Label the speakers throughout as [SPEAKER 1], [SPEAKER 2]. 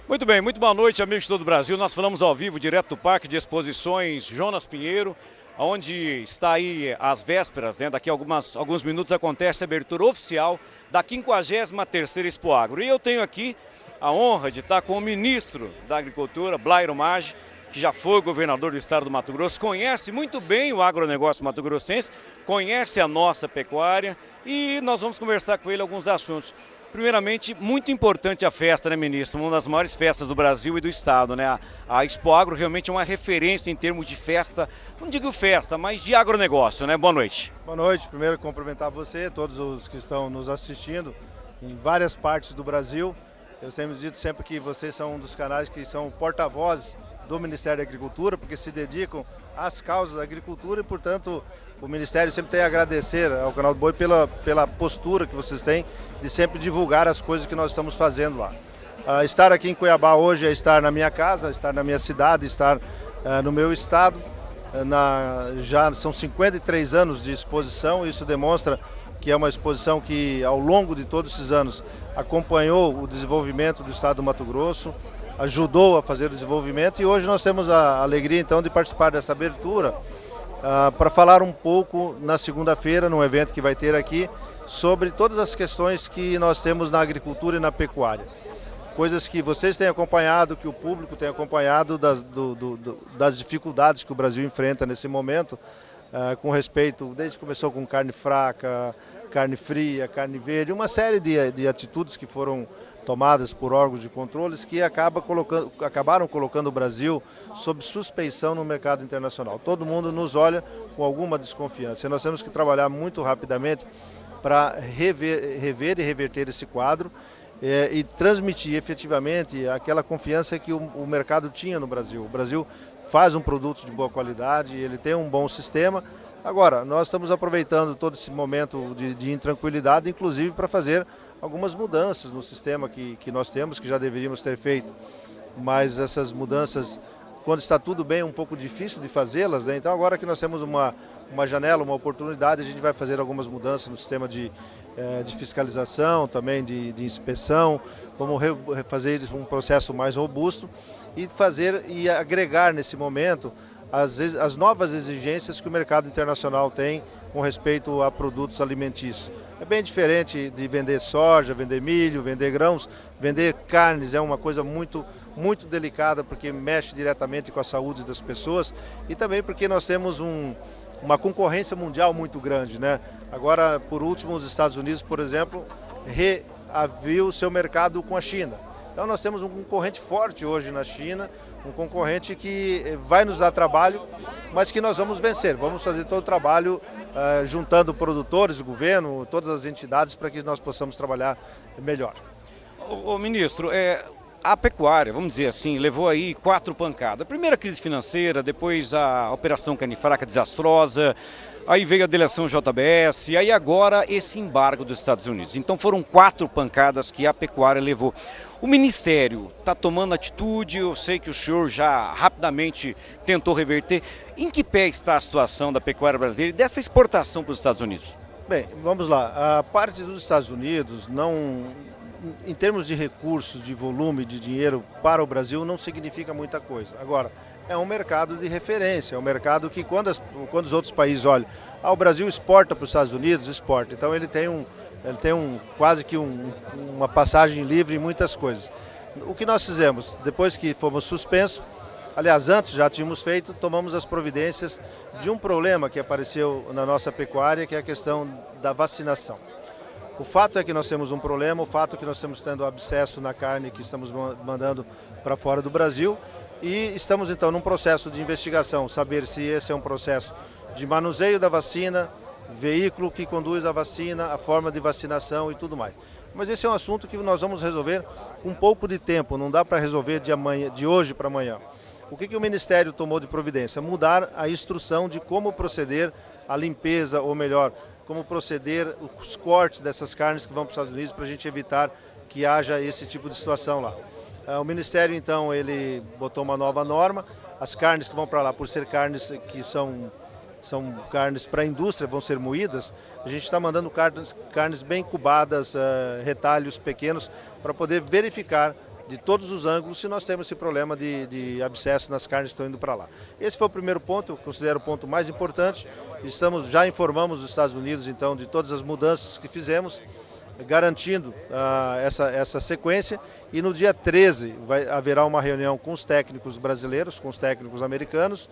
[SPEAKER 1] Muito bem, muito boa noite, amigos de todo o Brasil. Nós falamos ao vivo, direto do Parque de Exposições Jonas Pinheiro, onde está aí às vésperas, né? Daqui a alguns minutos acontece a abertura oficial da 53ª Expo Agro. E eu tenho aqui a honra de estar com o ministro da Agricultura, Blairo Maggi, que já foi governador do estado do Mato Grosso, conhece muito bem o agronegócio mato-grossense, conhece a nossa pecuária e nós vamos conversar com ele alguns assuntos. Primeiramente, muito importante a festa, né, ministro? Uma das maiores festas do Brasil e do estado, né? A Expo Agro realmente é uma referência em termos de festa, não digo festa, mas de agronegócio, né? Boa noite.
[SPEAKER 2] Boa noite. Primeiro, cumprimentar você, todos os que estão nos assistindo em várias partes do Brasil. Eu sempre dito que vocês são um dos canais que são porta-vozes do Ministério da Agricultura, porque se dedicam às causas da agricultura e, portanto, o Ministério sempre tem a agradecer ao Canal do Boi pela postura que vocês têm de sempre divulgar as coisas que nós estamos fazendo lá. Estar aqui em Cuiabá hoje é estar na minha casa, estar na minha cidade, estar no meu estado. Já são 53 anos de exposição, isso demonstra que é uma exposição que ao longo de todos esses anos acompanhou o desenvolvimento do estado do Mato Grosso, ajudou a fazer o desenvolvimento e hoje nós temos a alegria então de participar dessa abertura para falar um pouco na segunda-feira, num evento que vai ter aqui, sobre todas as questões que nós temos na agricultura e na pecuária. Coisas que vocês têm acompanhado, que o público tem acompanhado das dificuldades que o Brasil enfrenta nesse momento, com respeito, desde que começou com carne fraca, carne fria, carne verde, uma série de atitudes que foram tomadas por órgãos de controles que acabaram colocando o Brasil sob suspeição no mercado internacional. Todo mundo nos olha com alguma desconfiança e nós temos que trabalhar muito rapidamente para rever e reverter esse quadro e transmitir efetivamente aquela confiança que o mercado tinha no Brasil. O Brasil faz um produto de boa qualidade, ele tem um bom sistema. Agora, nós estamos aproveitando todo esse momento de intranquilidade, inclusive para fazer algumas mudanças no sistema que nós temos, que já deveríamos ter feito. Mas essas mudanças, quando está tudo bem, é um pouco difícil de fazê-las, né? Então agora que nós temos uma janela, uma oportunidade, a gente vai fazer algumas mudanças no sistema de fiscalização, também de inspeção, vamos fazer um processo mais robusto e fazer e agregar nesse momento as novas exigências que o mercado internacional tem com respeito a produtos alimentícios. É bem diferente de vender soja, vender milho, vender grãos, vender carnes, é uma coisa muito delicada porque mexe diretamente com a saúde das pessoas e também porque nós temos uma concorrência mundial muito grande, né? Agora, por último, os Estados Unidos, por exemplo, reaviu o seu mercado com a China. Então nós temos um concorrente forte hoje na China, um concorrente que vai nos dar trabalho, mas que nós vamos vencer. Vamos fazer todo o trabalho juntando produtores, o governo, todas as entidades para que nós possamos trabalhar melhor.
[SPEAKER 1] Ô ministro, a pecuária, vamos dizer assim, levou aí 4 pancadas. Primeiro a crise financeira, depois a operação carne fraca desastrosa, aí veio a delação JBS, e aí agora esse embargo dos Estados Unidos. Então foram 4 pancadas que a pecuária levou. O Ministério está tomando atitude, eu sei que o senhor já rapidamente tentou reverter. Em que pé está a situação da pecuária brasileira e dessa exportação para os Estados Unidos?
[SPEAKER 2] Bem, vamos lá. A parte dos Estados Unidos, em termos de recursos, de volume, de dinheiro para o Brasil, não significa muita coisa. Agora, é um mercado de referência, é um mercado que quando os outros países olham, o Brasil exporta para os Estados Unidos, exporta. Então ele tem quase que uma passagem livre em muitas coisas. O que nós fizemos, depois que fomos suspensos, aliás, antes já tínhamos feito, tomamos as providências de um problema que apareceu na nossa pecuária, que é a questão da vacinação. O fato é que nós temos um problema, o fato é que nós estamos tendo abscesso na carne que estamos mandando para fora do Brasil e estamos então num processo de investigação, saber se esse é um processo de manuseio da vacina, veículo que conduz a vacina, a forma de vacinação e tudo mais. Mas esse é um assunto que nós vamos resolver com um pouco de tempo, não dá para resolver de hoje para amanhã. O que o Ministério tomou de providência? Mudar a instrução de como proceder a limpeza, ou melhor, como proceder os cortes dessas carnes que vão para os Estados Unidos para a gente evitar que haja esse tipo de situação lá. O Ministério, então, ele botou uma nova norma, as carnes que vão para lá, por ser carnes que são carnes para a indústria, vão ser moídas, a gente está mandando carnes bem cubadas, retalhos pequenos, para poder verificar de todos os ângulos se nós temos esse problema de abscesso nas carnes que estão indo para lá. Esse foi o primeiro ponto, eu considero o ponto mais importante. Já informamos os Estados Unidos, então, de todas as mudanças que fizemos, garantindo essa sequência. E no dia 13 haverá uma reunião com os técnicos brasileiros, com os técnicos americanos.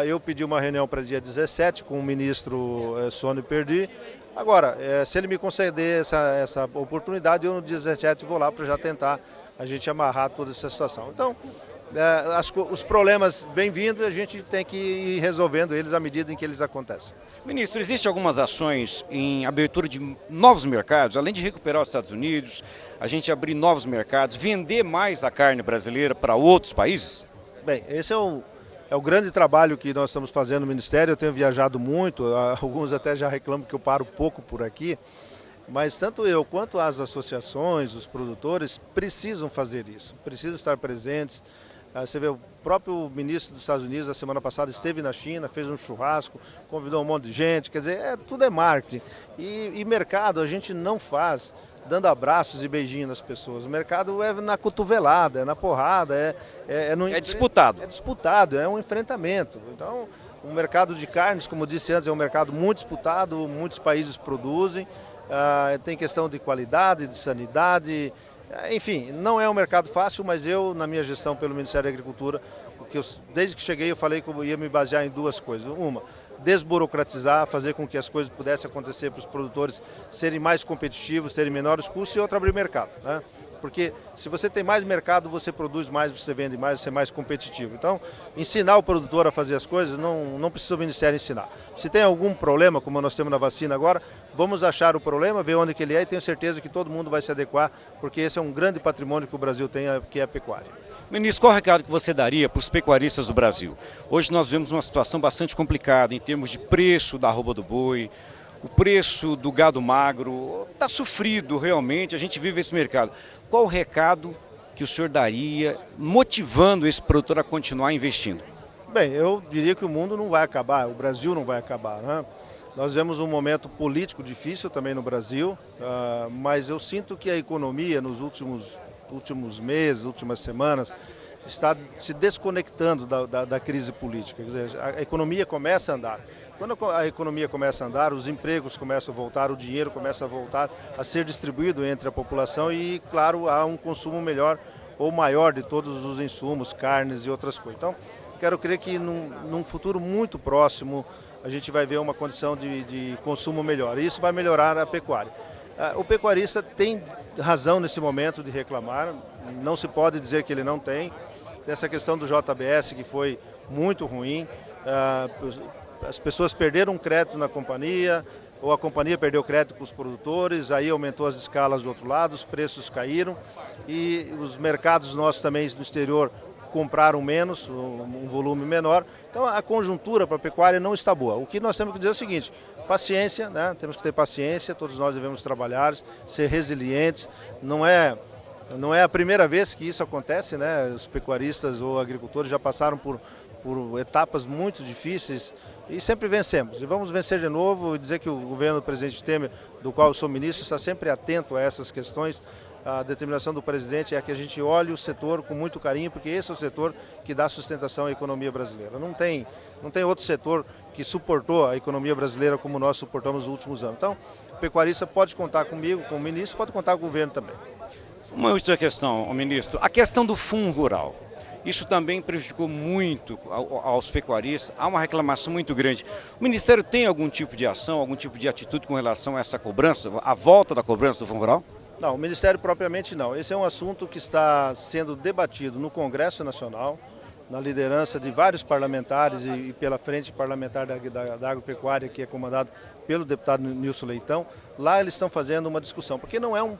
[SPEAKER 2] Eu pedi uma reunião para dia 17 com o ministro Sônia Perdi. Agora, se ele me conceder essa oportunidade, eu no dia 17 vou lá para já tentar a gente amarrar toda essa situação. Então, os problemas vêm vindo e a gente tem que ir resolvendo eles à medida em que eles acontecem.
[SPEAKER 1] Ministro, existem algumas ações em abertura de novos mercados, além de recuperar os Estados Unidos, a gente abrir novos mercados, vender mais a carne brasileira para outros países?
[SPEAKER 2] Bem, esse é o grande trabalho que nós estamos fazendo no Ministério. Eu tenho viajado muito, alguns até já reclamam que eu paro pouco por aqui, mas tanto eu quanto as associações, os produtores, precisam fazer isso, precisam estar presentes. Você vê, o próprio ministro dos Estados Unidos, na semana passada, esteve na China, fez um churrasco, convidou um monte de gente, quer dizer, tudo é marketing. E mercado a gente não faz dando abraços e beijinhos nas pessoas. O mercado é na cotovelada, é na porrada,
[SPEAKER 1] é disputado.
[SPEAKER 2] É disputado, é um enfrentamento. Então, o mercado de carnes, como eu disse antes, é um mercado muito disputado, muitos países produzem, tem questão de qualidade, de sanidade. Enfim, não é um mercado fácil, mas eu, na minha gestão pelo Ministério da Agricultura, desde que cheguei eu falei que eu ia me basear em duas coisas. Uma, desburocratizar, fazer com que as coisas pudessem acontecer para os produtores serem mais competitivos, terem menores custos, e outra, abrir mercado, né? Porque se você tem mais mercado, você produz mais, você vende mais, você é mais competitivo. Então, ensinar o produtor a fazer as coisas, não precisa o Ministério ensinar. Se tem algum problema, como nós temos na vacina agora, vamos achar o problema, ver onde que ele é, e tenho certeza que todo mundo vai se adequar, porque esse é um grande patrimônio que o Brasil tem, que é a pecuária.
[SPEAKER 1] Ministro, qual o recado que você daria para os pecuaristas do Brasil? Hoje nós vemos uma situação bastante complicada em termos de preço da arroba do boi, o preço do gado magro, está sofrido realmente, a gente vive esse mercado. Qual o recado que o senhor daria motivando esse produtor a continuar investindo?
[SPEAKER 2] Bem, eu diria que o mundo não vai acabar, o Brasil não vai acabar, né? Nós vemos um momento político difícil também no Brasil, mas eu sinto que a economia nos últimos meses, últimas semanas, está se desconectando da crise política. Quer dizer, a economia começa a andar. Quando a economia começa a andar, os empregos começam a voltar, o dinheiro começa a voltar a ser distribuído entre a população e, claro, há um consumo melhor ou maior de todos os insumos, carnes e outras coisas. Então, quero crer que num futuro muito próximo a gente vai ver uma condição de consumo melhor e isso vai melhorar a pecuária. O pecuarista tem razão nesse momento de reclamar, não se pode dizer que ele não tem. Essa questão do JBS que foi muito ruim, as pessoas perderam crédito na companhia, ou a companhia perdeu crédito com os produtores, aí aumentou as escalas do outro lado, os preços caíram e os mercados nossos também do exterior compraram menos, um volume menor. Então a conjuntura para a pecuária não está boa. O que nós temos que dizer é o seguinte, paciência, né? Temos que ter paciência, todos nós devemos trabalhar, ser resilientes. Não é a primeira vez que isso acontece, né? Os pecuaristas ou agricultores já passaram por etapas muito difíceis e sempre vencemos. E vamos vencer de novo e dizer que o governo do presidente Temer, do qual eu sou ministro, está sempre atento a essas questões. A determinação do presidente é que a gente olhe o setor com muito carinho, porque esse é o setor que dá sustentação à economia brasileira. Não tem outro setor que suportou a economia brasileira como nós suportamos nos últimos anos. Então, o pecuarista pode contar comigo, com o ministro, pode contar com o governo também.
[SPEAKER 1] Uma outra questão, ministro, a questão do fundo rural. Isso também prejudicou muito aos pecuaristas, há uma reclamação muito grande. O Ministério tem algum tipo de ação, algum tipo de atitude com relação a essa cobrança, a volta da cobrança do fundo rural?
[SPEAKER 2] Não, o Ministério propriamente não. Esse é um assunto que está sendo debatido no Congresso Nacional, na liderança de vários parlamentares e pela frente parlamentar da agropecuária, que é comandado pelo deputado Nilson Leitão. Lá eles estão fazendo uma discussão, porque não é um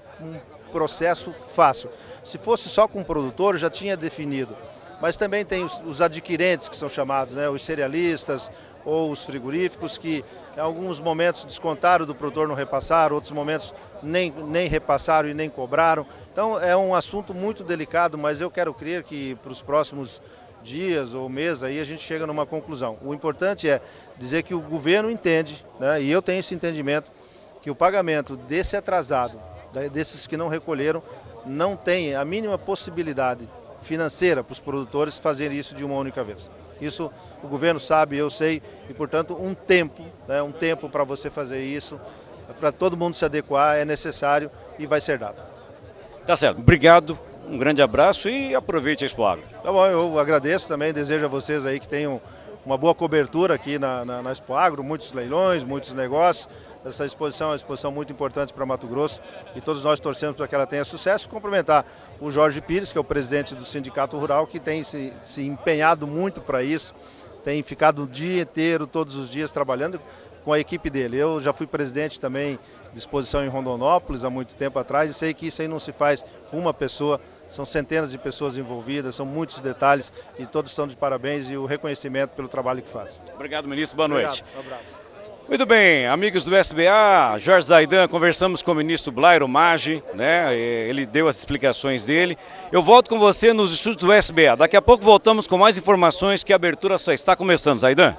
[SPEAKER 2] processo fácil. Se fosse só com o produtor, já tinha definido. Mas também tem os adquirentes, que são chamados, né, os cerealistas ou os frigoríficos, que em alguns momentos descontaram do produtor, não repassaram, outros momentos nem repassaram e nem cobraram. Então é um assunto muito delicado, mas eu quero crer que para os próximos dias ou meses aí a gente chega numa conclusão. O importante é dizer que o governo entende, né, e eu tenho esse entendimento, que o pagamento desse atrasado, desses que não recolheram, não tem a mínima possibilidade financeira para os produtores fazerem isso de uma única vez. Isso o governo sabe, eu sei, e portanto um tempo para você fazer isso, para todo mundo se adequar é necessário e vai ser dado.
[SPEAKER 1] Tá certo, obrigado, um grande abraço e aproveite a Expo Agro.
[SPEAKER 2] Tá bom, eu agradeço também, desejo a vocês aí que tenham uma boa cobertura aqui na Expo Agro, muitos leilões, muitos negócios. Essa exposição é uma exposição muito importante para Mato Grosso e todos nós torcemos para que ela tenha sucesso. Cumprimentar o Jorge Pires, que é o presidente do Sindicato Rural, que tem se empenhado muito para isso, tem ficado o dia inteiro, todos os dias, trabalhando com a equipe dele. Eu já fui presidente também de exposição em Rondonópolis há muito tempo atrás e sei que isso aí não se faz com uma pessoa, são centenas de pessoas envolvidas, são muitos detalhes e todos estão de parabéns e o reconhecimento pelo trabalho que fazem.
[SPEAKER 1] Obrigado, ministro, boa noite.
[SPEAKER 2] Um abraço.
[SPEAKER 1] Muito bem, amigos do SBA, Jorge Zaidan, conversamos com o ministro Blairo Maggi, né? Ele deu as explicações dele. Eu volto com você nos estúdios do SBA. Daqui a pouco voltamos com mais informações que a abertura só está começando, Zaidan.